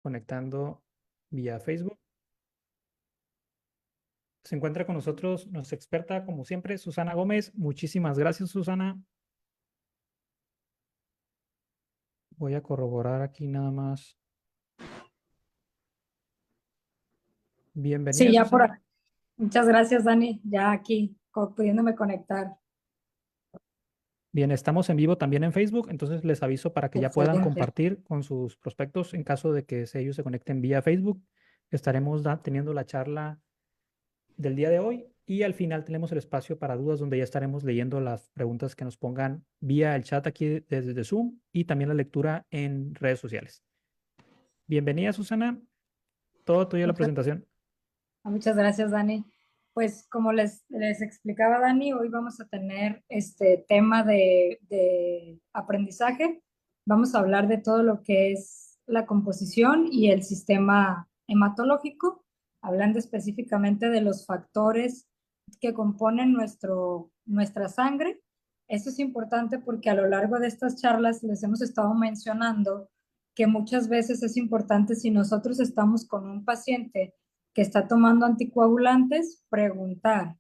conectando vía Facebook. Se encuentra con nosotros nuestra experta, como siempre, Susana Gómez. Muchísimas gracias, Susana. Voy a corroborar aquí nada más. Bienvenida, Sí, ya por Susana. acá. Muchas gracias, Dani. Ya aquí, pudiéndome conectar. Bien, estamos en vivo también en Facebook, entonces les aviso para que ya puedan Excelente. compartir con sus prospectos en caso de que ellos se conecten vía Facebook. Estaremos teniendo la charla del día de hoy y al final tenemos el espacio para dudas donde ya estaremos leyendo las preguntas que nos pongan vía el chat aquí desde Zoom y también la lectura en redes sociales. Bienvenida, Susana. Todo tuyo la Muchas, presentación. muchas gracias, Dani. Pues como les explicaba Dani, hoy vamos a tener este tema de aprendizaje. Vamos a hablar de todo lo que es la composición y el sistema hematológico, hablando específicamente de los factores que componen nuestra sangre. Esto es importante porque a lo largo de estas charlas les hemos estado mencionando que muchas veces es importante si nosotros estamos con un paciente que está tomando anticoagulantes, preguntar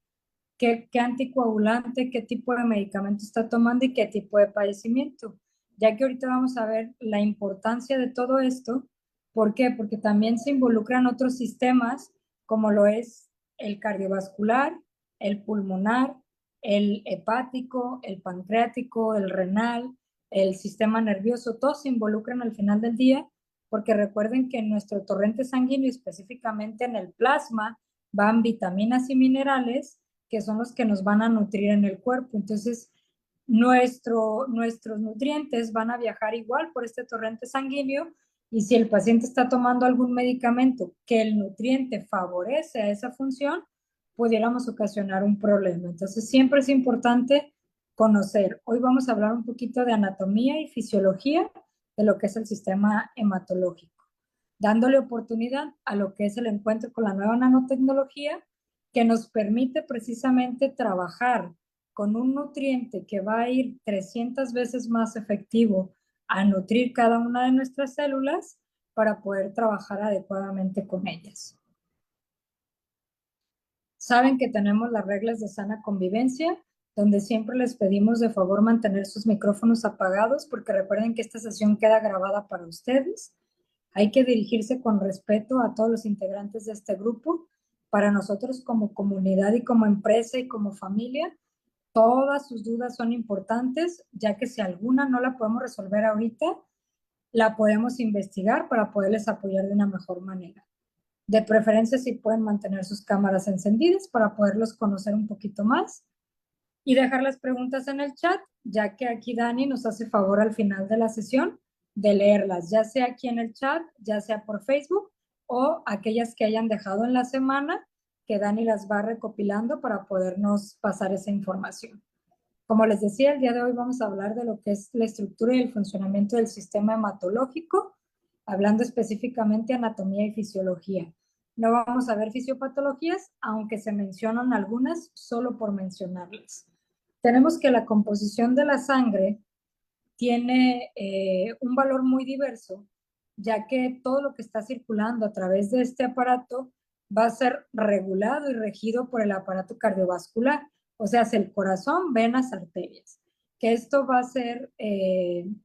qué anticoagulante, qué tipo de medicamento está tomando y qué tipo de padecimiento. Ya que ahorita vamos a ver la importancia de todo esto. ¿Por qué? Porque también se involucran otros sistemas como lo es el cardiovascular, el pulmonar, el hepático, el pancreático, el renal, el sistema nervioso, todos se involucran al final del día, porque recuerden que en nuestro torrente sanguíneo, específicamente en el plasma, van vitaminas y minerales que son los que nos van a nutrir en el cuerpo. Entonces, nuestros nutrientes van a viajar igual por este torrente sanguíneo y si el paciente está tomando algún medicamento que el nutriente favorece a esa función, pudiéramos ocasionar un problema. Entonces, siempre es importante conocer. Hoy vamos a hablar un poquito de anatomía y fisiología de lo que es el sistema hematológico, dándole oportunidad a lo que es el encuentro con la nueva nanotecnología que nos permite precisamente trabajar con un nutriente que va a ir 300 veces más efectivo a nutrir cada una de nuestras células para poder trabajar adecuadamente con ellas. Saben que tenemos las reglas de sana convivencia, donde siempre les pedimos de favor mantener sus micrófonos apagados, porque recuerden que esta sesión queda grabada para ustedes. Hay que dirigirse con respeto a todos los integrantes de este grupo. Para nosotros como comunidad y como empresa y como familia, todas sus dudas son importantes, ya que si alguna no la podemos resolver ahorita, la podemos investigar para poderles apoyar de una mejor manera. De preferencia, si pueden mantener sus cámaras encendidas para poderlos conocer un poquito más y dejar las preguntas en el chat, ya que aquí Dani nos hace favor al final de la sesión de leerlas, ya sea aquí en el chat, ya sea por Facebook o aquellas que hayan dejado en la semana, que Dani las va recopilando para podernos pasar esa información. Como les decía, el día de hoy vamos a hablar de lo que es la estructura y el funcionamiento del sistema hematológico, hablando específicamente de anatomía y fisiología. No vamos a ver fisiopatologías, aunque se mencionan algunas solo por mencionarlas. Tenemos que la composición de la sangre tiene un valor muy diverso, ya que todo lo que está circulando a través de este aparato va a ser regulado y regido por el aparato cardiovascular, o sea, es el corazón, venas, arterias, que esto va a ser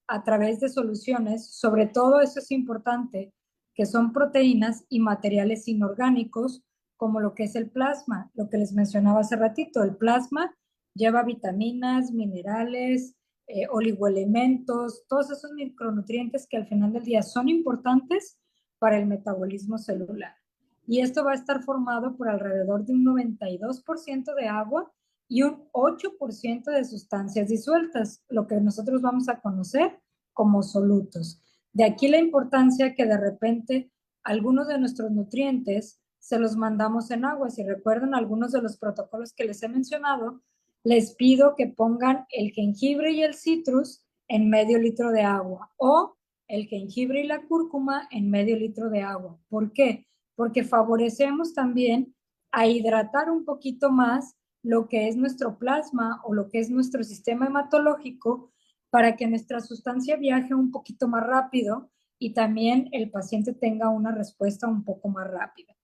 a través de soluciones, sobre todo eso es importante, que son proteínas y materiales inorgánicos, como lo que es el plasma, lo que les mencionaba hace ratito, el plasma lleva vitaminas, minerales, oligoelementos, todos esos micronutrientes que al final del día son importantes para el metabolismo celular. Y esto va a estar formado por alrededor de un 92% de agua y un 8% de sustancias disueltas, lo que nosotros vamos a conocer como solutos. De aquí la importancia que de repente algunos de nuestros nutrientes se los mandamos en agua. Si recuerdan algunos de los protocolos que les he mencionado, les pido que pongan el jengibre y el citrus en medio litro de agua o el jengibre y la cúrcuma en medio litro de agua. ¿Por qué? Porque favorecemos también a hidratar un poquito más lo que es nuestro plasma o lo que es nuestro sistema hematológico para que nuestra sustancia viaje un poquito más rápido y también el paciente tenga una respuesta un poco más rápida.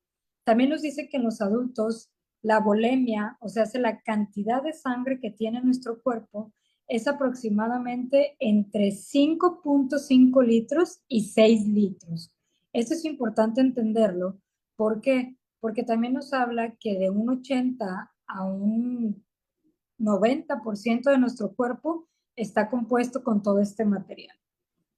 También nos dice que en los adultos la volemia, o sea, la cantidad de sangre que tiene nuestro cuerpo, es aproximadamente entre 5.5 litros y 6 litros. Esto es importante entenderlo. ¿Por qué? Porque también nos habla que de un 80 a un 90% de nuestro cuerpo está compuesto con todo este material.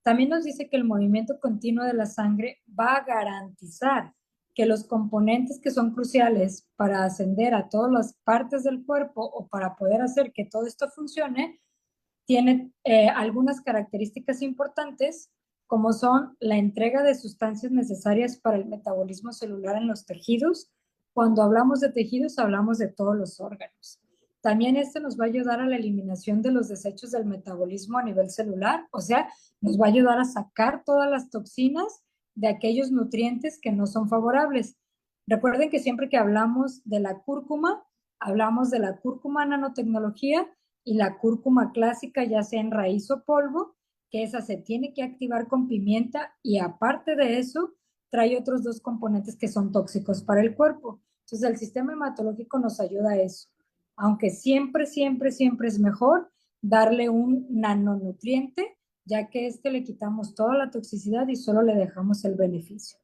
También nos dice que el movimiento continuo de la sangre va a garantizar que los componentes que son cruciales para ascender a todas las partes del cuerpo o para poder hacer que todo esto funcione, tiene algunas características importantes, como son la entrega de sustancias necesarias para el metabolismo celular en los tejidos. Cuando hablamos de tejidos, hablamos de todos los órganos. También este nos va a ayudar a la eliminación de los desechos del metabolismo a nivel celular, o sea, nos va a ayudar a sacar todas las toxinas de aquellos nutrientes que no son favorables. Recuerden que siempre que hablamos de la cúrcuma, hablamos de la cúrcuma nanotecnología y la cúrcuma clásica, ya sea en raíz o polvo, que esa se tiene que activar con pimienta y aparte de eso, trae otros dos componentes que son tóxicos para el cuerpo. Entonces, el sistema hematológico nos ayuda a eso. Aunque siempre, siempre, siempre es mejor darle un nanonutriente, ya que le quitamos toda la toxicidad y solo le dejamos el beneficio.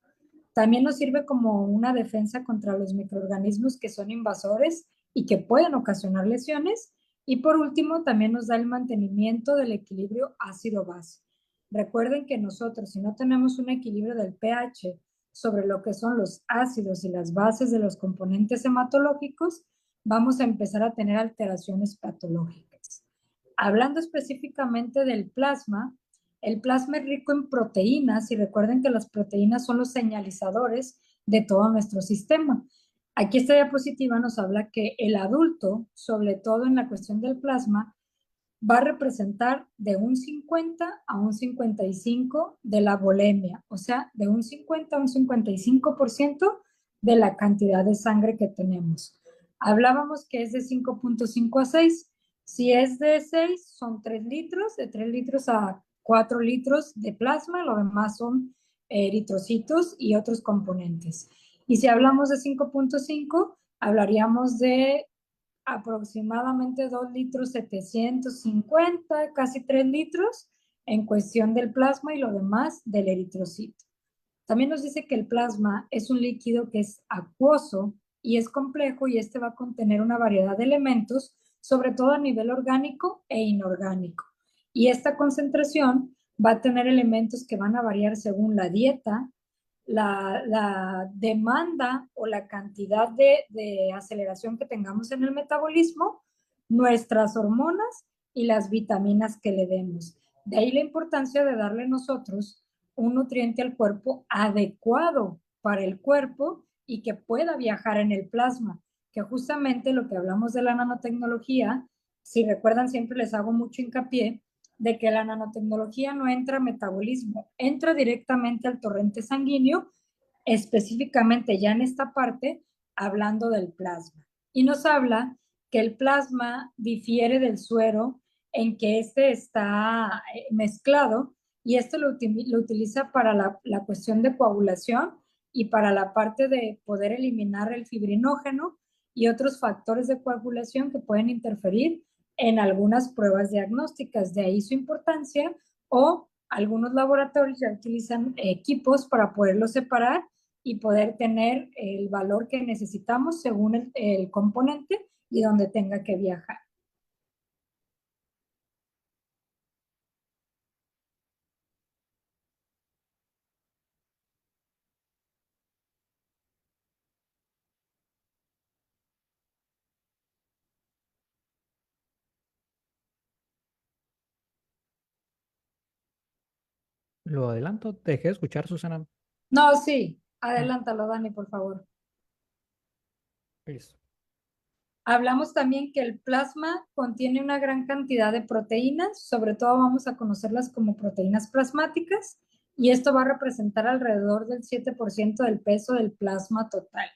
También nos sirve como una defensa contra los microorganismos que son invasores y que pueden ocasionar lesiones. Y por último, también nos da el mantenimiento del equilibrio ácido-base. Recuerden que nosotros, si no tenemos un equilibrio del pH sobre lo que son los ácidos y las bases de los componentes hematológicos, vamos a empezar a tener alteraciones patológicas. Hablando específicamente del plasma, el plasma es rico en proteínas y recuerden que las proteínas son los señalizadores de todo nuestro sistema. Aquí esta diapositiva nos habla que el adulto, sobre todo en la cuestión del plasma, va a representar de un 50 a un 55 de la volemia, o sea, de un 50 a un 55% de la cantidad de sangre que tenemos. Hablábamos que es de 5.5 a 6. Si es de 6, son 3 litros, de 3 litros a 4 litros de plasma, lo demás son eritrocitos y otros componentes. Y si hablamos de 5.5, hablaríamos de aproximadamente 2 litros 750, casi 3 litros en cuestión del plasma y lo demás del eritrocito. También nos dice que el plasma es un líquido que es acuoso y es complejo y este va a contener una variedad de elementos, sobre todo a nivel orgánico e inorgánico. Y esta concentración va a tener elementos que van a variar según la dieta, la demanda o la cantidad de aceleración que tengamos en el metabolismo, nuestras hormonas y las vitaminas que le demos. De ahí la importancia de darle nosotros un nutriente al cuerpo adecuado para el cuerpo y que pueda viajar en el plasma, que justamente lo que hablamos de la nanotecnología, si recuerdan siempre les hago mucho hincapié de que la nanotecnología no entra a metabolismo, entra directamente al torrente sanguíneo, específicamente ya en esta parte, hablando del plasma. Y nos habla que el plasma difiere del suero en que este está mezclado y esto lo utiliza para la cuestión de coagulación y para la parte de poder eliminar el fibrinógeno y otros factores de coagulación que pueden interferir en algunas pruebas diagnósticas, de ahí su importancia, o algunos laboratorios ya utilizan equipos para poderlo separar y poder tener el valor que necesitamos según el componente y donde tenga que viajar. Lo adelanto, te dejé de escuchar, Susana. No, sí, Ah, adelántalo, Dani, por favor. listo. Hablamos también que el plasma contiene una gran cantidad de proteínas, sobre todo vamos a conocerlas como proteínas plasmáticas, y esto va a representar alrededor del 7% del peso del plasma total.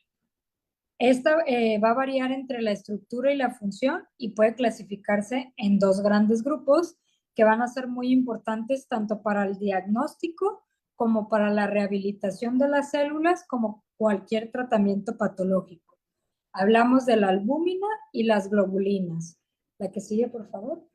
Esta va a variar entre la estructura y la función y puede clasificarse en dos grandes grupos que van a ser muy importantes tanto para el diagnóstico como para la rehabilitación de las células, como cualquier tratamiento patológico. Hablamos de la albúmina y las globulinas. La que sigue, por favor.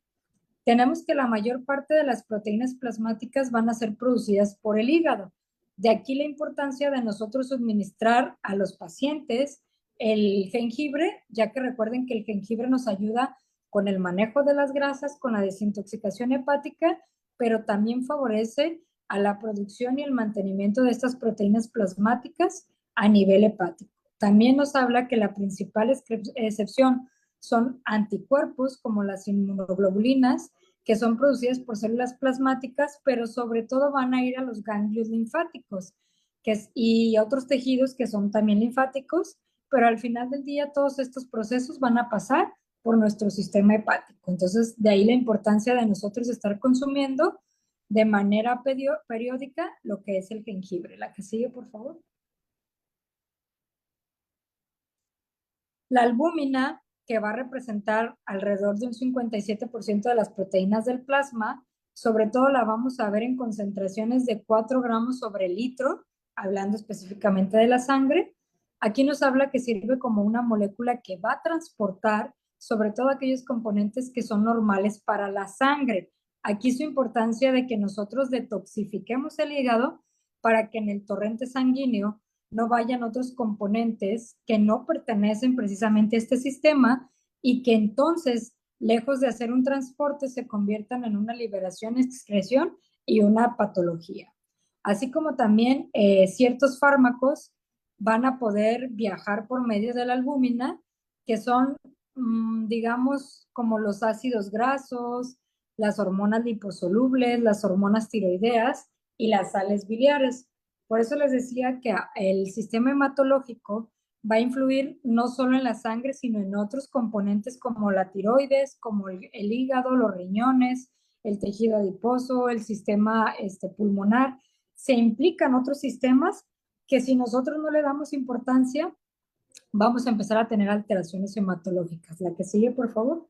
Tenemos que la mayor parte de las proteínas plasmáticas van a ser producidas por el hígado. De aquí la importancia de nosotros suministrar a los pacientes el jengibre, ya que recuerden que el jengibre nos ayuda con el manejo de las grasas, con la desintoxicación hepática, pero también favorece a la producción y el mantenimiento de estas proteínas plasmáticas a nivel hepático. También nos habla que la principal excepción son anticuerpos como las inmunoglobulinas, que son producidas por células plasmáticas, pero sobre todo van a ir a los ganglios linfáticos y otros tejidos que son también linfáticos, pero al final del día todos estos procesos van a pasar por nuestro sistema hepático. Entonces, de ahí la importancia de nosotros estar consumiendo de manera periódica lo que es el jengibre. La que sigue, por favor. La albúmina, que va a representar alrededor de un 57% de las proteínas del plasma, sobre todo la vamos a ver en concentraciones de 4 gramos sobre litro, hablando específicamente de la sangre. Aquí nos habla que sirve como una molécula que va a transportar sobre todo aquellos componentes que son normales para la sangre. Aquí su importancia de que nosotros detoxifiquemos el hígado para que en el torrente sanguíneo no vayan otros componentes que no pertenecen precisamente a este sistema y que entonces, lejos de hacer un transporte, se conviertan en una liberación, excreción y una patología. Así como también ciertos fármacos van a poder viajar por medio de la albúmina, que son, digamos, como los ácidos grasos, las hormonas liposolubles, las hormonas tiroideas y las sales biliares. Por eso les decía que el sistema hematológico va a influir no solo en la sangre, sino en otros componentes como la tiroides, como el hígado, los riñones, el tejido adiposo, el sistema pulmonar. Se implican otros sistemas que si nosotros no le damos importancia, vamos a empezar a tener alteraciones hematológicas. La que sigue, por favor.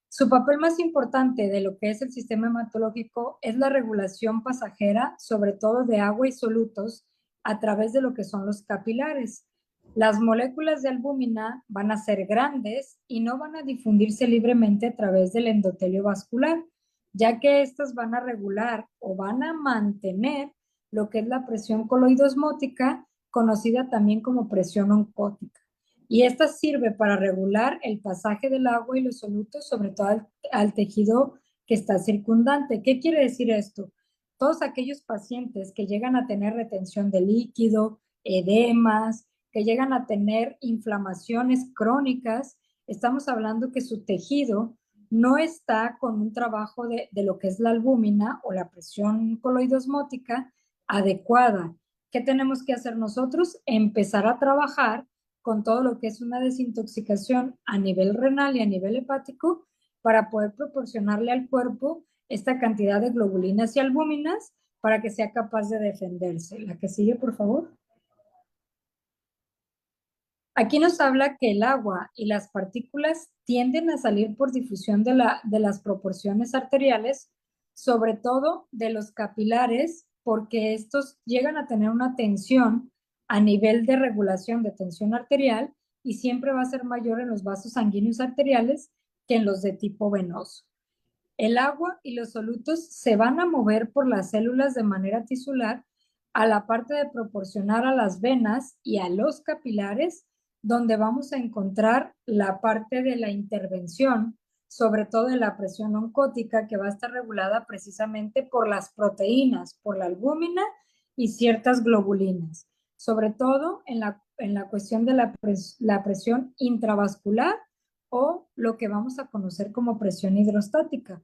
Su papel más importante de lo que es el sistema hematológico es la regulación pasajera, sobre todo de agua y solutos, a través de lo que son los capilares. Las moléculas de albúmina van a ser grandes y no van a difundirse libremente a través del endotelio vascular, ya que estas van a regular o van a mantener lo que es la presión coloidosmótica, conocida también como presión oncótica. Y esta sirve para regular el pasaje del agua y los solutos, sobre todo al tejido que está circundante. ¿Qué quiere decir esto? Todos aquellos pacientes que llegan a tener retención de líquido, edemas, que llegan a tener inflamaciones crónicas, estamos hablando que su tejido no está con un trabajo de lo que es la albúmina o la presión coloidosmótica adecuada. ¿Qué tenemos que hacer nosotros? Empezar a trabajar con todo lo que es una desintoxicación a nivel renal y a nivel hepático para poder proporcionarle al cuerpo esta cantidad de globulinas y albúminas para que sea capaz de defenderse. La que sigue, por favor. Aquí nos habla que el agua y las partículas tienden a salir por difusión de las proporciones arteriales, sobre todo de los capilares, porque estos llegan a tener una tensión a nivel de regulación de tensión arterial y siempre va a ser mayor en los vasos sanguíneos arteriales que en los de tipo venoso. El agua y los solutos se van a mover por las células de manera tisular a la parte de proporcionar a las venas y a los capilares, donde vamos a encontrar la parte de la intervención, sobre todo de la presión oncótica, que va a estar regulada precisamente por las proteínas, por la albúmina y ciertas globulinas, sobre todo en la cuestión de la presión intravascular o lo que vamos a conocer como presión hidrostática.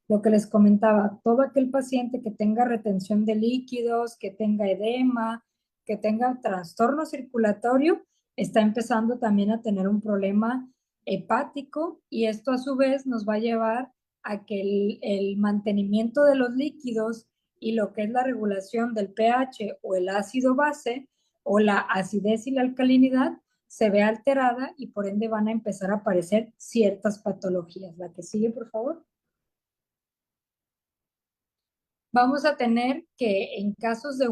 Lo que les comentaba, todo aquel paciente que tenga retención de líquidos, que tenga edema, que tenga trastorno circulatorio, está empezando también a tener un problema hepático y esto a su vez nos va a llevar a que el mantenimiento de los líquidos y lo que es la regulación del pH o el ácido base o la acidez y la alcalinidad se vea alterada y por ende van a empezar a aparecer ciertas patologías. La que sigue, por favor. vamos a tener que en casos de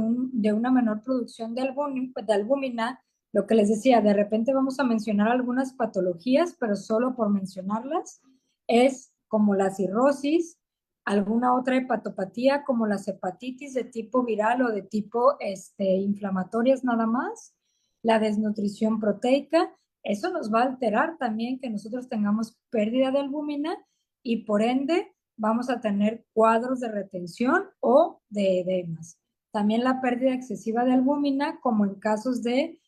una menor producción de albúmina, lo que les decía, de repente vamos a mencionar algunas patologías, pero solo por mencionarlas, es como la cirrosis, alguna otra hepatopatía como las hepatitis de tipo viral o de tipo inflamatorias nada más, la desnutrición proteica, eso nos va a alterar también que nosotros tengamos pérdida de albúmina y por ende vamos a tener cuadros de retención o de edemas. También la pérdida excesiva de albúmina, como en casos de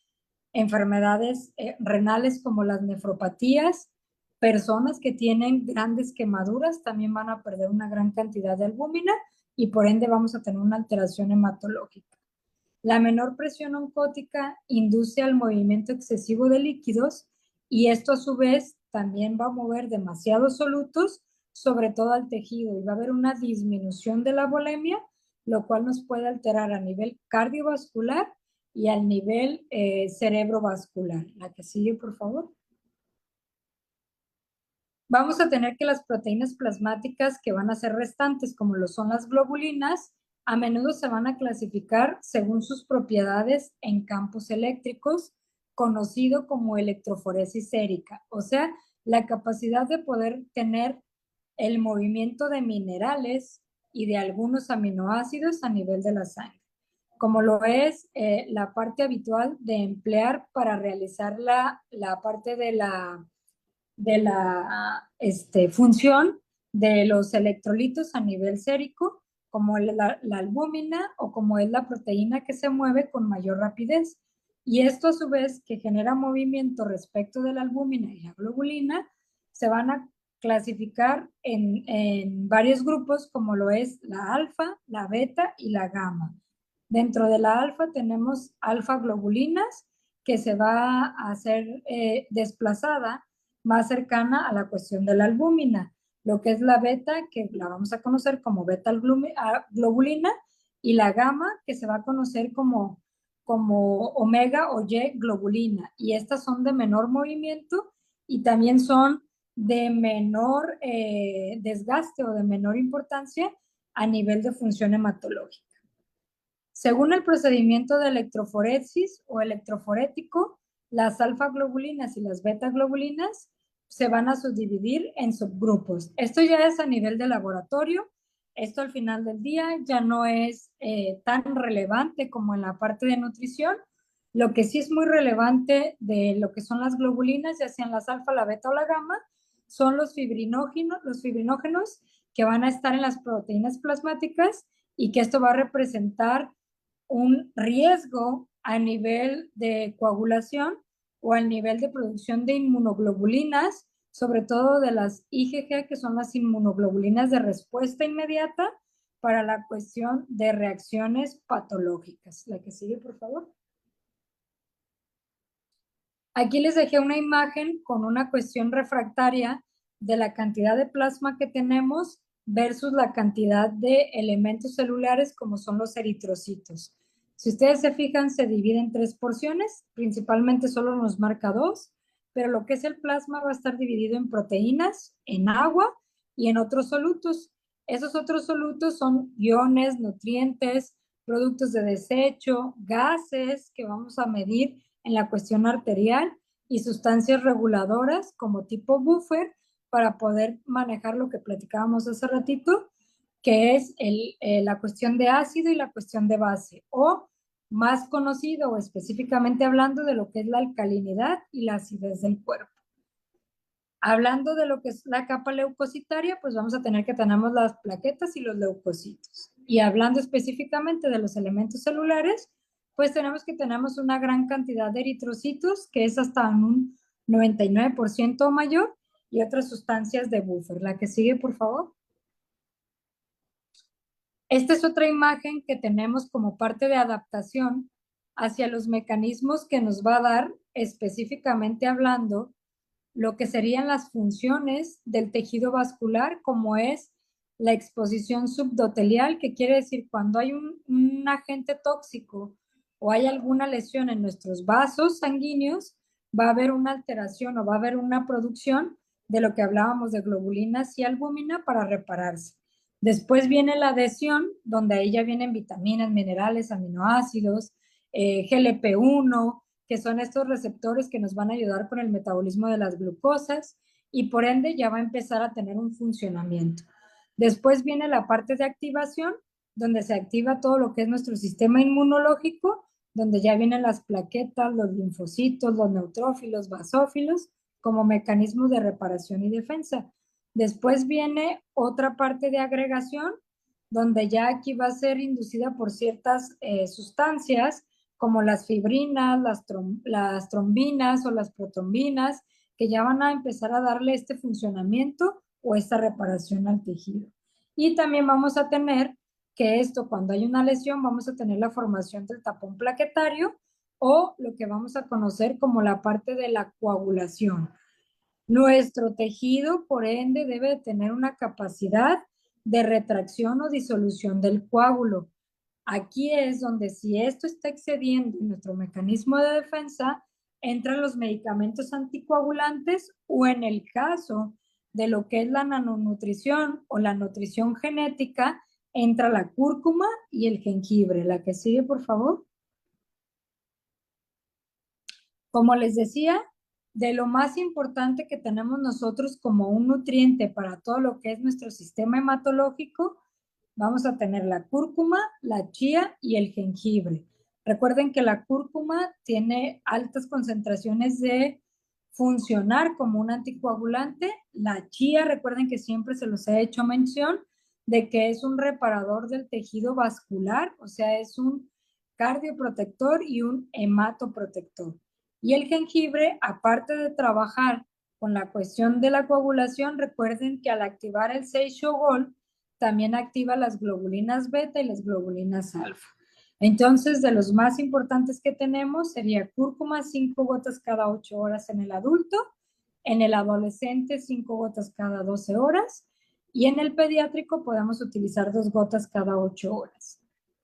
enfermedades renales como las nefropatías, personas que tienen grandes quemaduras también van a perder una gran cantidad de albúmina y por ende vamos a tener una alteración hematológica. La menor presión oncótica induce al movimiento excesivo de líquidos y esto a su vez también va a mover demasiados solutos, sobre todo al tejido, y va a haber una disminución de la volemia, lo cual nos puede alterar a nivel cardiovascular y al nivel cerebrovascular. La que sigue, por favor. Vamos a tener que las proteínas plasmáticas que van a ser restantes, como lo son las globulinas, a menudo se van a clasificar según sus propiedades en campos eléctricos, conocido como electroforesis sérica, o sea, la capacidad de poder tener el movimiento de minerales y de algunos aminoácidos a nivel de la sangre, como lo es la parte habitual de emplear para realizar la parte de la función de los electrolitos a nivel sérico, como la albúmina o como es la proteína que se mueve con mayor rapidez. Y esto a su vez que genera movimiento respecto de la albúmina y la globulina, se van a clasificar en varios grupos como lo es la alfa, la beta y la gamma. Dentro de la alfa tenemos alfa globulinas que se va a hacer desplazada más cercana a la cuestión de la albúmina, lo que es la beta, que la vamos a conocer como beta globulina, y la gamma, que se va a conocer como omega o Y globulina. Y estas son de menor movimiento y también son de menor desgaste o de menor importancia a nivel de función hematológica. Según el procedimiento de electroforesis o electroforético, las alfa-globulinas y las beta-globulinas se van a subdividir en subgrupos. Esto ya es a nivel de laboratorio. Esto al final del día ya no es tan relevante como en la parte de nutrición. Lo que sí es muy relevante de lo que son las globulinas, ya sean las alfa, la beta o la gamma, son los fibrinógenos que van a estar en las proteínas plasmáticas y que esto va a representar un riesgo a nivel de coagulación o al nivel de producción de inmunoglobulinas, sobre todo de las IgG, que son las inmunoglobulinas de respuesta inmediata para la cuestión de reacciones patológicas. La que sigue, por favor. Aquí les dejé una imagen con una cuestión refractaria de la cantidad de plasma que tenemos versus la cantidad de elementos celulares como son los eritrocitos. Si ustedes se fijan, se divide en 3 porciones, principalmente solo nos marca 2, pero lo que es el plasma va a estar dividido en proteínas, en agua y en otros solutos. Esos otros solutos son iones, nutrientes, productos de desecho, gases que vamos a medir en la cuestión arterial y sustancias reguladoras como tipo buffer para poder manejar lo que platicábamos hace ratito, que es la cuestión de ácido y la cuestión de base, o más conocido o específicamente hablando de lo que es la alcalinidad y la acidez del cuerpo. Hablando de lo que es la capa leucocitaria, pues vamos a tener que tenemos las plaquetas y los leucocitos. Y hablando específicamente de los elementos celulares, pues tenemos que tenemos una gran cantidad de eritrocitos, que es hasta un 99% o mayor, y otras sustancias de buffer. La que sigue, por favor. Esta es otra imagen que tenemos como parte de adaptación hacia los mecanismos que nos va a dar, específicamente hablando, lo que serían las funciones del tejido vascular, como es la exposición subdotelial, que quiere decir cuando hay un agente tóxico o hay alguna lesión en nuestros vasos sanguíneos, va a haber una alteración o va a haber una producción de lo que hablábamos de globulinas y albúmina para repararse. Después viene la adhesión, donde ahí ya vienen vitaminas, minerales, aminoácidos, GLP-1, que son estos receptores que nos van a ayudar con el metabolismo de las glucosas y por ende ya va a empezar a tener un funcionamiento. Después viene la parte de activación, donde se activa todo lo que es nuestro sistema inmunológico, donde ya vienen las plaquetas, los linfocitos, los neutrófilos, basófilos, como mecanismos de reparación y defensa. Después viene otra parte de agregación, donde ya aquí va a ser inducida por ciertas sustancias, como las fibrinas, las trombinas o las protrombinas, que ya van a empezar a darle este funcionamiento o esta reparación al tejido. Y también vamos a tener que esto, cuando hay una lesión, vamos a tener la formación del tapón plaquetario o lo que vamos a conocer como la parte de la coagulación. Nuestro tejido, por ende, debe tener una capacidad de retracción o disolución del coágulo. Aquí es donde si esto está excediendo nuestro mecanismo de defensa, entran los medicamentos anticoagulantes o en el caso de lo que es la nanonutrición o la nutrición genética, entra la cúrcuma y el jengibre. La que sigue, por favor. Como les decía, de lo más importante que tenemos nosotros como un nutriente para todo lo que es nuestro sistema hematológico, vamos a tener la cúrcuma, la chía y el jengibre. Recuerden que la cúrcuma tiene altas concentraciones de funcionar como un anticoagulante. La chía, recuerden que siempre se los he hecho mención de que es un reparador del tejido vascular, o sea, es un cardioprotector y un hematoprotector. Y el jengibre, aparte de trabajar con la cuestión de la coagulación, recuerden que al activar el 6-Shogol, también activa las globulinas beta y las globulinas alfa. Entonces, de los más importantes que tenemos sería cúrcuma, 5 gotas cada 8 horas en el adulto, en el adolescente 5 gotas cada 12 horas y en el pediátrico podemos utilizar 2 gotas cada 8 horas.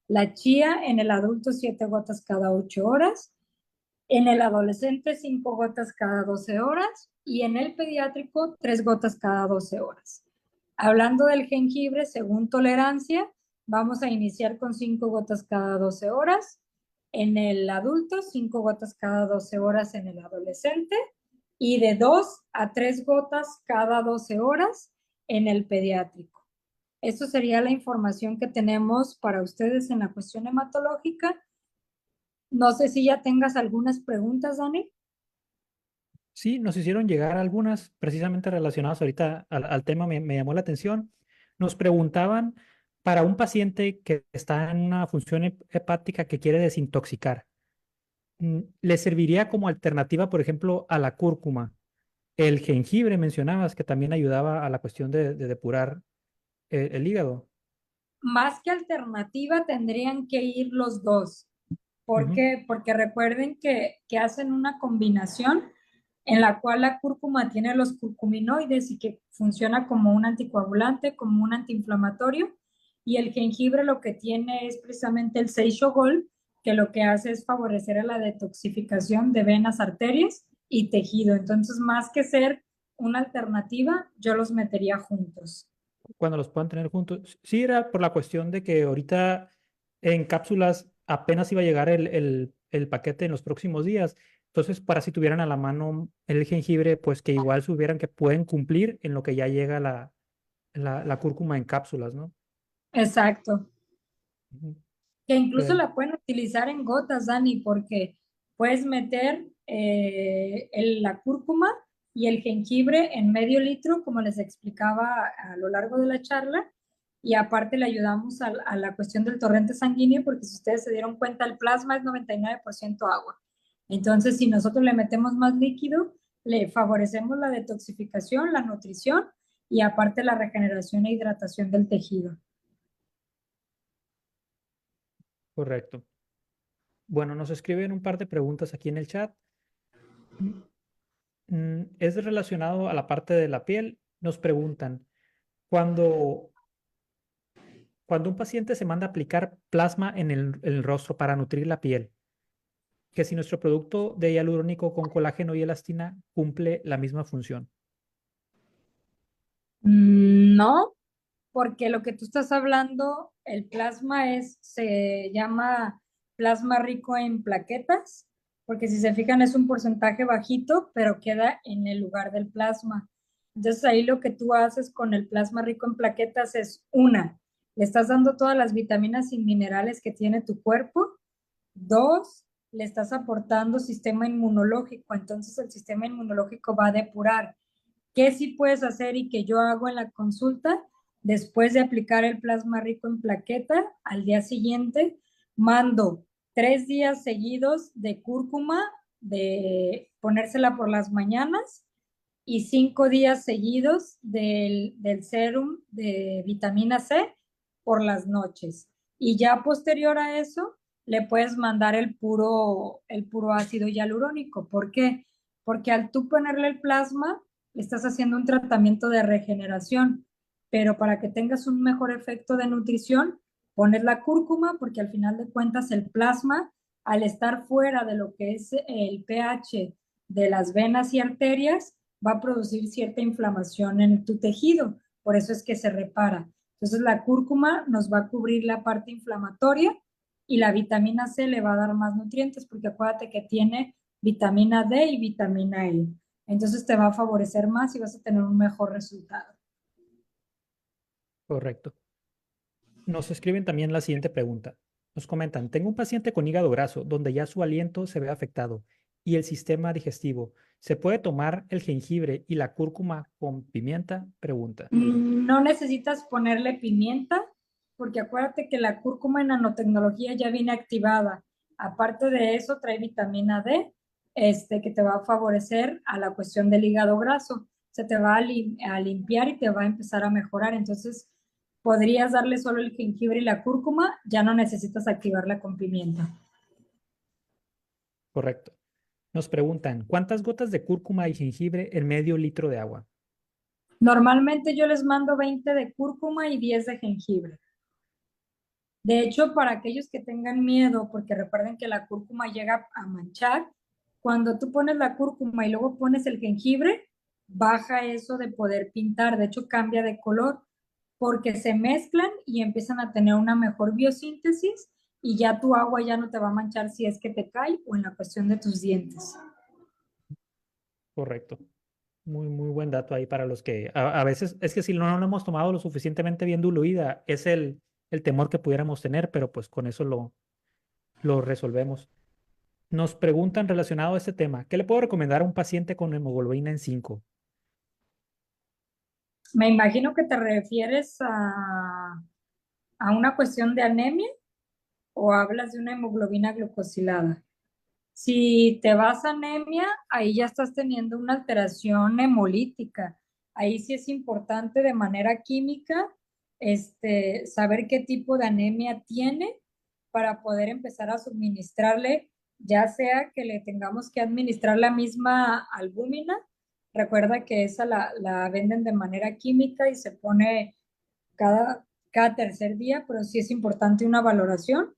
La chía en el adulto 7 gotas cada 8 horas, en el adolescente 5 gotas cada 12 horas y en el pediátrico 3 gotas cada 12 horas. Hablando del jengibre, según tolerancia, vamos a iniciar con 5 gotas cada 12 horas. En el adulto, 5 gotas cada 12 horas en el adolescente y de 2 a 3 gotas cada 12 horas en el pediátrico. Esto sería la información que tenemos para ustedes en la cuestión hematológica. No sé si ya tengas algunas preguntas, Dani. Sí, nos hicieron llegar algunas precisamente relacionadas ahorita al tema, me llamó la atención. Nos preguntaban para un paciente que está en una función hepática que quiere desintoxicar, ¿le serviría como alternativa, por ejemplo, a la cúrcuma? El jengibre mencionabas que también ayudaba a la cuestión de depurar el hígado. Más que alternativa, tendrían que ir los dos. ¿Por Ujú. qué? Porque recuerden que hacen una combinación en la cual la cúrcuma tiene los curcuminoides y que funciona como un anticoagulante, como un antiinflamatorio, y el jengibre lo que tiene es precisamente el 6-Shogol, que lo que hace es favorecer a la detoxificación de venas, arterias y tejido. Entonces, más que ser una alternativa, yo los metería juntos. Cuando los puedan tener juntos. Sí, era por la cuestión de que ahorita en cápsulas apenas iba a llegar el paquete en los próximos días. Entonces, para si tuvieran a la mano el jengibre, pues que igual supieran que pueden cumplir en lo que ya llega la cúrcuma en cápsulas, ¿no? Exacto. Ujú. Que incluso Ok. la pueden utilizar en gotas, Dani, porque puedes meter la cúrcuma y el jengibre en medio litro, como les explicaba a lo largo de la charla, y aparte le ayudamos a la cuestión del torrente sanguíneo, porque si ustedes se dieron cuenta, el plasma es 99% agua. Entonces, si nosotros le metemos más líquido, le favorecemos la detoxificación, la nutrición y aparte la regeneración e hidratación del tejido. Correcto. Bueno, nos escriben un par de preguntas aquí en el chat. Es relacionado a la parte de la piel. Nos preguntan, cuando, cuando un paciente se manda a aplicar plasma en el rostro para nutrir la piel, que si nuestro producto de hialurónico con colágeno y elastina cumple la misma función. No, porque lo que tú estás hablando, el plasma se llama plasma rico en plaquetas, porque si se fijan es un porcentaje bajito, pero queda en el lugar del plasma. Entonces ahí lo que tú haces con el plasma rico en plaquetas es le estás dando todas las vitaminas y minerales que tiene tu cuerpo. Dos, le estás aportando sistema inmunológico, entonces el sistema inmunológico va a depurar. ¿Qué sí puedes hacer y que yo hago en la consulta? Después de aplicar el plasma rico en plaqueta, al día siguiente mando 3 días seguidos de cúrcuma, de ponérsela por las mañanas, y 5 días seguidos del sérum de vitamina C por las noches. Y ya posterior a eso, le puedes mandar el puro ácido hialurónico. ¿Por qué? Porque al tú ponerle el plasma, estás haciendo un tratamiento de regeneración, pero para que tengas un mejor efecto de nutrición, pones la cúrcuma, porque al final de cuentas el plasma, al estar fuera de lo que es el pH de las venas y arterias, va a producir cierta inflamación en tu tejido, por eso es que se repara. Entonces la cúrcuma nos va a cubrir la parte inflamatoria y la vitamina C le va a dar más nutrientes, porque acuérdate que tiene vitamina D y vitamina E. Entonces te va a favorecer más y vas a tener un mejor resultado. Correcto. Nos escriben también la siguiente pregunta. Nos comentan, tengo un paciente con hígado graso donde ya su aliento se ve afectado y el sistema digestivo. ¿Se puede tomar el jengibre y la cúrcuma con pimienta? Pregunta. No necesitas ponerle pimienta, porque acuérdate que la cúrcuma en nanotecnología ya viene activada. Aparte de eso, trae vitamina D, que te va a favorecer a la cuestión del hígado graso. Se te va a limpiar y te va a empezar a mejorar. Entonces, podrías darle solo el jengibre y la cúrcuma, ya no necesitas activarla con pimienta. Correcto. Nos preguntan, ¿cuántas gotas de cúrcuma y jengibre en medio litro de agua? Normalmente yo les mando 20 de cúrcuma y 10 de jengibre. De hecho, para aquellos que tengan miedo, porque recuerden que la cúrcuma llega a manchar, cuando tú pones la cúrcuma y luego pones el jengibre, baja eso de poder pintar. De hecho, cambia de color porque se mezclan y empiezan a tener una mejor biosíntesis, y ya tu agua ya no te va a manchar si es que te cae o en la cuestión de tus dientes. Correcto. Muy, muy buen dato ahí para los que a veces es que si no lo hemos tomado lo suficientemente bien diluida, es el temor que pudiéramos tener, pero pues con eso lo resolvemos. Nos preguntan relacionado a este tema, ¿qué le puedo recomendar a un paciente con hemoglobina en 5? Me imagino que te refieres a una cuestión de anemia o hablas de una hemoglobina glucosilada. Si te vas a anemia, ahí ya estás teniendo una alteración hemolítica. Ahí sí es importante de manera química, saber qué tipo de anemia tiene para poder empezar a suministrarle, ya sea que le tengamos que administrar la misma albúmina. Recuerda que esa la venden de manera química y se pone cada tercer día, pero sí es importante una valoración,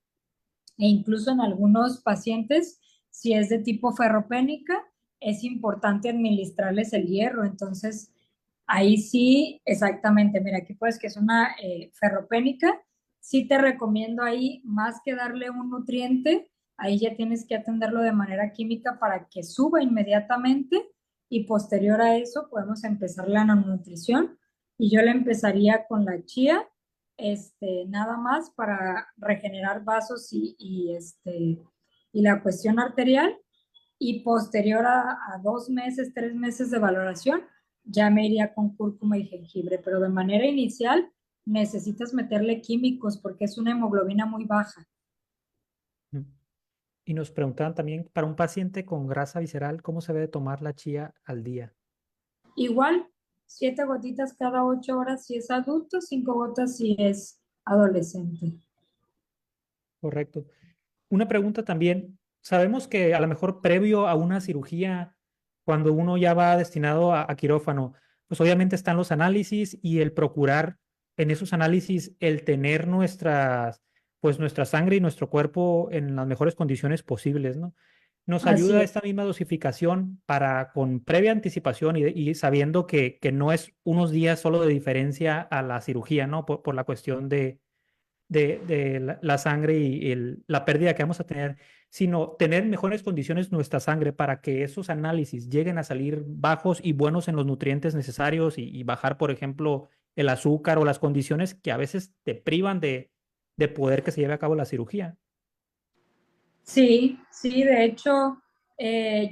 e incluso en algunos pacientes, si es de tipo ferropénica, es importante administrarles el hierro. Entonces, ahí sí, exactamente, mira, aquí pues que es una ferropénica, sí te recomiendo ahí, más que darle un nutriente, ahí ya tienes que atenderlo de manera química para que suba inmediatamente, y posterior a eso podemos empezar la nutrición, y yo le empezaría con la chía, nada más para regenerar vasos y la cuestión arterial, y posterior a 2 meses, 3 meses de valoración, ya me iría con cúrcuma y jengibre, pero de manera inicial necesitas meterle químicos porque es una hemoglobina muy baja. Mm. Y nos preguntaban también, para un paciente con grasa visceral, ¿cómo se debe tomar la chía al día? Igual, 7 gotitas cada 8 horas si es adulto, 5 gotas si es adolescente. Correcto. Una pregunta también, sabemos que a lo mejor previo a una cirugía, cuando uno ya va destinado a quirófano, pues obviamente están los análisis y el procurar en esos análisis el tener pues nuestra sangre y nuestro cuerpo en las mejores condiciones posibles, ¿no? nos ayuda Así es. esta misma dosificación para con previa anticipación y sabiendo que no es unos días solo de diferencia a la cirugía, ¿no? Por la cuestión de la sangre y la pérdida que vamos a tener, sino tener mejores condiciones nuestra sangre para que esos análisis lleguen a salir bajos y buenos en los nutrientes necesarios y bajar, por ejemplo, el azúcar o las condiciones que a veces te privan de poder que se lleve a cabo la cirugía. Sí, sí, de hecho,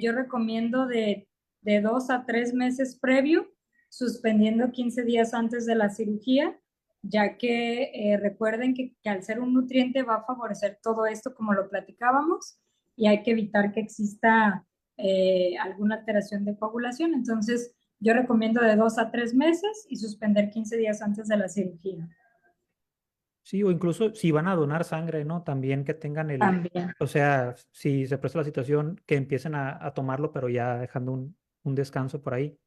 yo recomiendo de 2 a 3 meses previo, suspendiendo 15 días antes de la cirugía, ya que recuerden que al ser un nutriente va a favorecer todo esto como lo platicábamos y hay que evitar que exista alguna alteración de coagulación. Entonces, yo recomiendo de 2 a 3 meses y suspender 15 días antes de la cirugía. Sí, o incluso si van a donar sangre, ¿no? También que tengan También. o sea, si se presta la situación, que empiecen a tomarlo, pero ya dejando un descanso por ahí.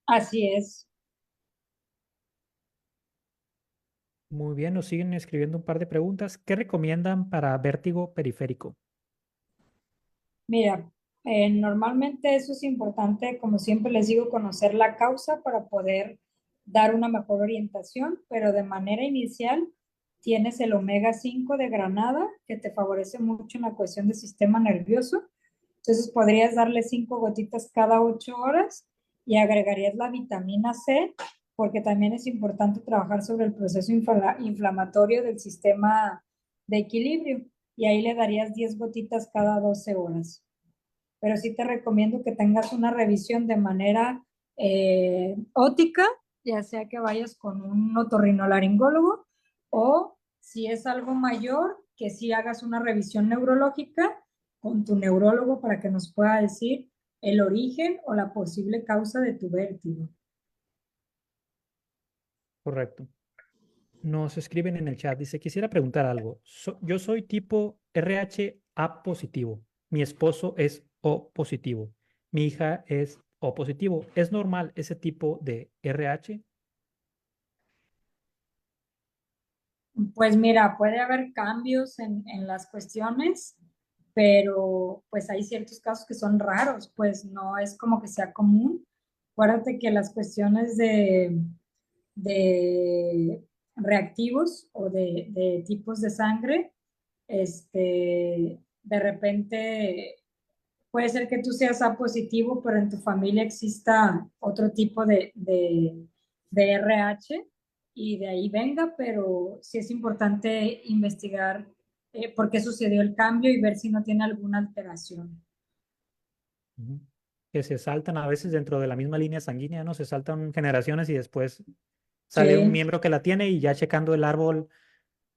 Así es. Muy bien, nos siguen escribiendo un par de preguntas. ¿Qué recomiendan para vértigo periférico? Mira, normalmente eso es importante, como siempre les digo, conocer la causa para poder dar una mejor orientación, pero de manera inicial tienes el omega 5 de granada que te favorece mucho en la cuestión del sistema nervioso. Entonces podrías darle 5 gotitas cada 8 horas y agregarías la vitamina C porque también es importante trabajar sobre el proceso inflamatorio del sistema de equilibrio y ahí le darías 10 gotitas cada 12 horas. Pero sí te recomiendo que tengas una revisión de manera óptica, ya sea que vayas con un otorrinolaringólogo o si es algo mayor, que sí hagas una revisión neurológica con tu neurólogo para que nos pueda decir el origen o la posible causa de tu vértigo. Correcto. Nos escriben en el chat, dice, quisiera preguntar algo. Yo soy tipo RH-A positivo. Mi esposo es O positivo. Mi hija es O positivo. ¿Es normal ese tipo de RH? Pues mira, puede haber cambios en las cuestiones, pero pues hay ciertos casos que son raros, pues no es como que sea común. Acuérdate que las cuestiones de reactivos o de tipos de sangre, de repente puede ser que tú seas A positivo, pero en tu familia exista otro tipo de RH y de ahí venga, pero sí es importante investigar por qué sucedió el cambio y ver si no tiene alguna alteración. Ujú. Que se saltan a veces dentro de la misma línea sanguínea, ¿no? Se saltan generaciones y después sale un Sí, miembro que la tiene y ya checando el árbol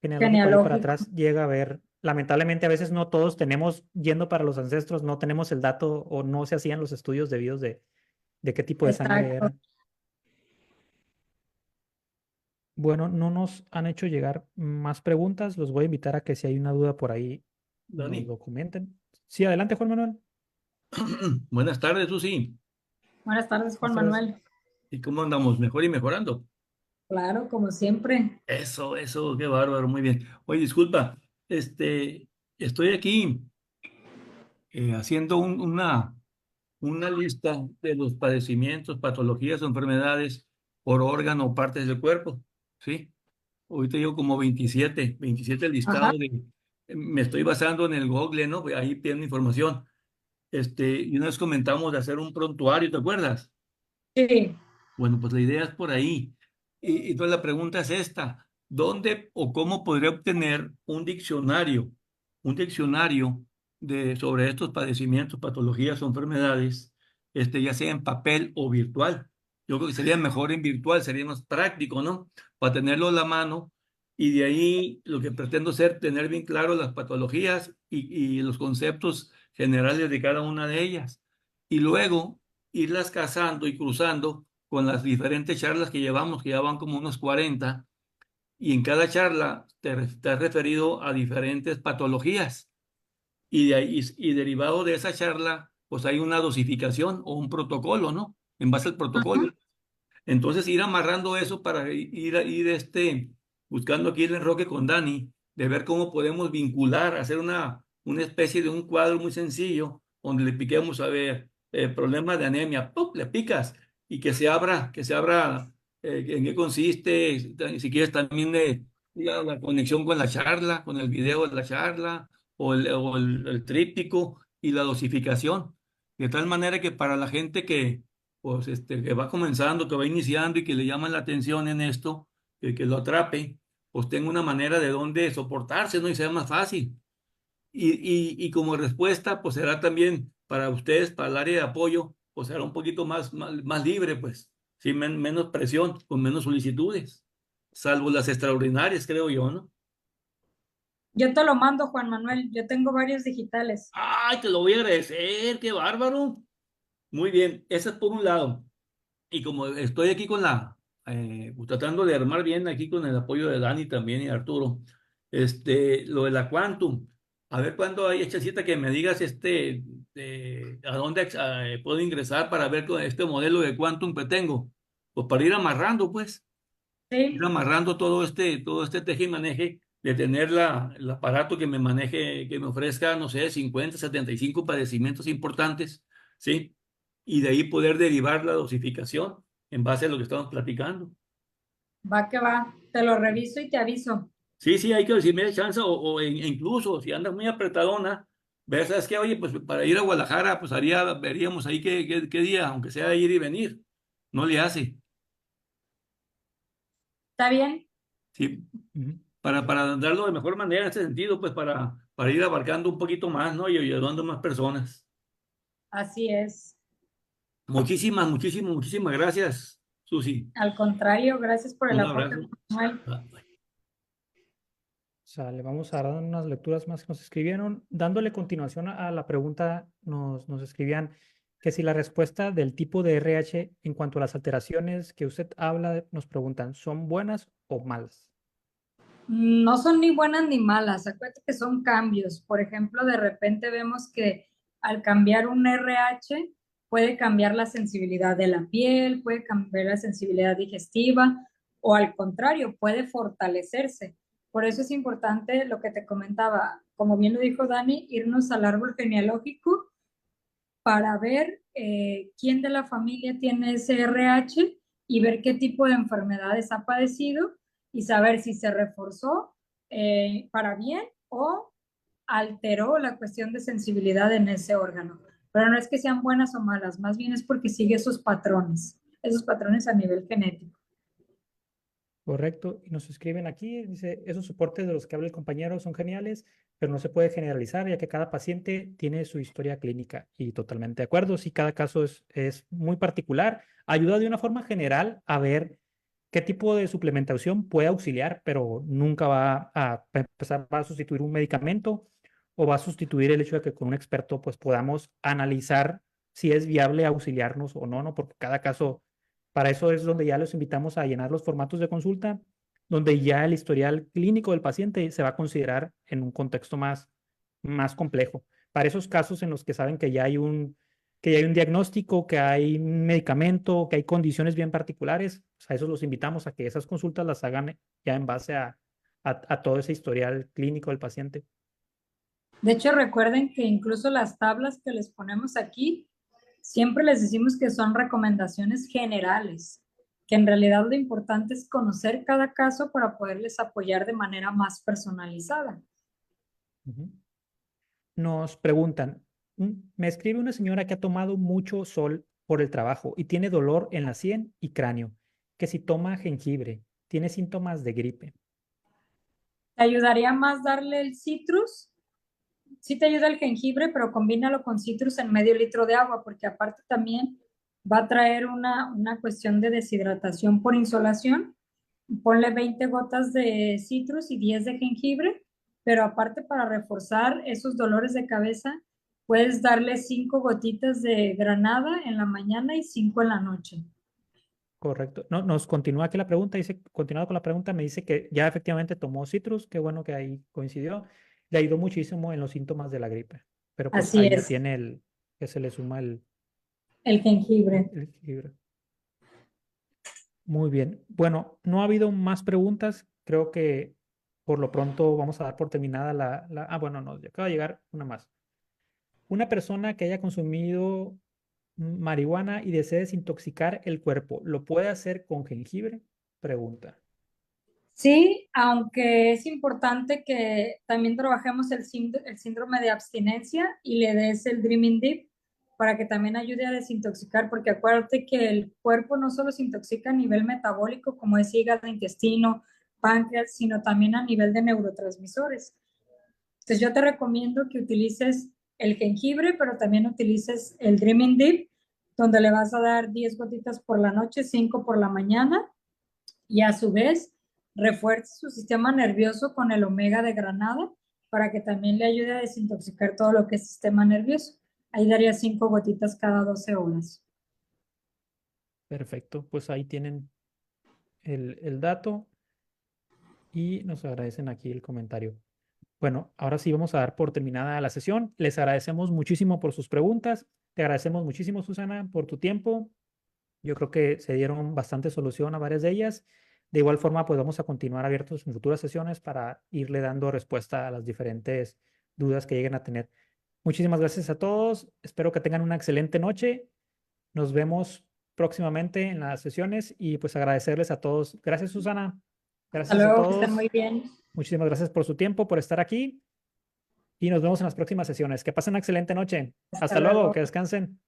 genealógico ahí para genealógico. atrás llega a ver. Lamentablemente a veces no todos tenemos, yendo para los ancestros, no tenemos el dato o no se hacían los estudios debidos de qué tipo de sangre Exacto. era. Bueno, no nos han hecho llegar más preguntas. Los voy a invitar a que si hay una duda por ahí nos Dani, documenten. Sí, adelante, Juan Manuel. buenas tardes, Susi. Buenas tardes, Juan Buenas tardes. Manuel. ¿Y cómo andamos? ¿Mejor y mejorando? Claro, como siempre. Eso, qué bárbaro, muy bien. Oye, disculpa, estoy aquí haciendo una lista de los padecimientos, patologías o enfermedades por órgano o partes del cuerpo, ¿sí? Ahorita llevo como 27 Ajá. listados me estoy basando en el Google, ¿no? Ahí piden información. Y una vez comentamos de hacer un prontuario, ¿te acuerdas? Sí. Bueno, pues la idea es por ahí. Y entonces la pregunta es esta: ¿dónde o cómo podría obtener un diccionario sobre estos padecimientos, patologías o enfermedades, ya sea en papel o virtual? Yo creo que sería mejor en virtual, sería más práctico, ¿no? Para tenerlo a la mano y de ahí lo que pretendo ser, tener bien claro las patologías y los conceptos generales de cada una de ellas. Y luego irlas casando y cruzando con las diferentes charlas que llevamos, que ya van como unos 40, y en cada charla te has referido a diferentes patologías, y, de ahí, y derivado de esa charla, pues hay una dosificación o un protocolo, ¿no? En base al Ujú. protocolo. Entonces, ir amarrando eso para ir buscando aquí el enroque con Dani, de ver cómo podemos vincular, hacer una especie de un cuadro muy sencillo donde le piquemos a ver problemas de anemia, ¡pum! Le picas y que se abra en qué consiste, si quieres también la conexión con la charla, con el video de la charla o el tríptico y la dosificación, de tal manera que para la gente que, pues, que va comenzando, que va iniciando y que le llama la atención en esto, que lo atrape, pues tenga una manera de dónde soportarse, ¿no? Y sea más fácil. Y como respuesta, pues será también para ustedes, para el área de apoyo, pues será un poquito más libre, pues, sin menos presión, con menos solicitudes, salvo las extraordinarias, creo yo, ¿no? Yo te lo mando, Juan Manuel. Yo tengo varios digitales. ¡Ay, te lo voy a agradecer! ¡Qué bárbaro! Muy bien, eso es por un lado. Y como estoy aquí pues, tratando de armar bien aquí con el apoyo de Dani también y Arturo, lo de la Quantum, a ver cuándo hay chancita que me digas a dónde puedo ingresar para ver con este modelo de Quantum que tengo, pues para ir amarrando, pues, ir Sí, amarrando todo este teje y maneje de tener el aparato que me maneje, que me ofrezca, no sé, 50 75 padecimientos importantes, ¿sí? Y de ahí poder derivar la dosificación en base a lo que estamos platicando. va que va. Te lo reviso y te aviso. Sí, sí, hay que decirme de chance o incluso si andas muy apretadona, ver, ¿sabes qué? Oye, pues para ir a Guadalajara, pues veríamos ahí qué día, aunque sea ir y venir. No le hace, ¿Está bien? ¿sí? Ujú. Para darlo de mejor manera en este sentido, pues para ir abarcando un poquito más, ¿no? Y ayudando a más personas. Así es. Muchísimas, muchísimas, muchísimas gracias, Susi. Al contrario, gracias por el Un aporte, abrazo. Juan Manuel. Ah, Sale, vamos a dar unas lecturas más que nos escribieron. Dándole continuación a la pregunta, nos escribían que si la respuesta del tipo de RH en cuanto a las alteraciones que usted habla, nos preguntan, ¿son buenas o malas? No son ni buenas ni malas, acuérdate que son cambios. Por ejemplo, de repente vemos que al cambiar un RH puede cambiar la sensibilidad de la piel, puede cambiar la sensibilidad digestiva o al contrario, puede fortalecerse. Por eso es importante lo que te comentaba, como bien lo dijo Dani, irnos al árbol genealógico para ver quién de la familia tiene ese RH y ver qué tipo de enfermedades ha padecido y saber si se reforzó para bien o alteró la cuestión de sensibilidad en ese órgano. Pero no es que sean buenas o malas, más bien es porque sigue esos patrones a nivel genético. Correcto. Y nos escriben aquí, dice, esos soportes de los que habla el compañero son geniales, pero no se puede generalizar ya que cada paciente tiene su historia clínica. Y totalmente de acuerdo, si cada caso es muy particular, ayuda de una forma general a ver qué tipo de suplementación puede auxiliar, pero nunca para empezar, va a sustituir un medicamento o va a sustituir el hecho de que con un experto pues podamos analizar si es viable auxiliarnos o no, ¿no? Porque cada caso, para eso es donde ya los invitamos a llenar los formatos de consulta, donde ya el historial clínico del paciente se va a considerar en un contexto más complejo. Para esos casos en los que saben que ya hay un diagnóstico, que hay un medicamento, que hay condiciones bien particulares, pues a esos los invitamos a que esas consultas las hagan ya en base a todo ese historial clínico del paciente. De hecho, recuerden que incluso las tablas que les ponemos aquí, siempre les decimos que son recomendaciones generales, que en realidad lo importante es conocer cada caso para poderles apoyar de manera más personalizada. Ujú. Nos preguntan, me escribe una señora que ha tomado mucho sol por el trabajo y tiene dolor en la sien y cráneo, que si toma jengibre, tiene síntomas de gripe. ¿Te ayudaría más darle el citrus? Sí te ayuda el jengibre, pero combínalo con citrus en medio litro de agua, porque aparte también va a traer una cuestión de deshidratación por insolación. Ponle 20 gotas de citrus y 10 de jengibre, pero aparte para reforzar esos dolores de cabeza, puedes darle 5 gotitas de granada en la mañana y 5 en la noche. Correcto. No, nos continúa aquí la pregunta, continuando con la pregunta, me dice que ya efectivamente tomó citrus, qué bueno que ahí coincidió, le ayudó muchísimo en los síntomas de la gripe, pero pues Así ahí ya es, tiene que se le suma el jengibre. el jengibre. Muy bien. Bueno, no ha habido más preguntas. Creo que por lo pronto vamos a dar por terminada bueno, no, ya acaba de llegar una más. Una persona que haya consumido marihuana y desee desintoxicar el cuerpo, ¿lo puede hacer con jengibre? Pregunta. Sí, aunque es importante que también trabajemos el síndrome de abstinencia y le des el Dreaming Deep para que también ayude a desintoxicar, porque acuérdate que el cuerpo no solo se intoxica a nivel metabólico, como es hígado, intestino, páncreas, sino también a nivel de neurotransmisores. Entonces yo te recomiendo que utilices el jengibre, pero también utilices el Dreaming Deep, donde le vas a dar 10 gotitas por la noche, 5 por la mañana, y a su vez refuerce su sistema nervioso con el omega de granada para que también le ayude a desintoxicar todo lo que es sistema nervioso. Ahí daría 5 gotitas cada 12 horas. Perfecto, pues ahí tienen el dato y nos agradecen aquí el comentario. Bueno, ahora sí vamos a dar por terminada la sesión. Les agradecemos muchísimo por sus preguntas. Te agradecemos muchísimo, Susana, por tu tiempo. Yo creo que se dieron bastante solución a varias de ellas. De igual forma, pues vamos a continuar abiertos en futuras sesiones para irle dando respuesta a las diferentes dudas que lleguen a tener. Muchísimas gracias a todos. Espero que tengan una excelente noche. Nos vemos próximamente en las sesiones y pues agradecerles a todos. Gracias, Susana. Hasta Gracias a luego, que estén todos. muy bien. Muchísimas gracias por su tiempo, por estar aquí y nos vemos en las próximas sesiones. Que pasen una excelente noche. Hasta Hasta luego, luego. que descansen.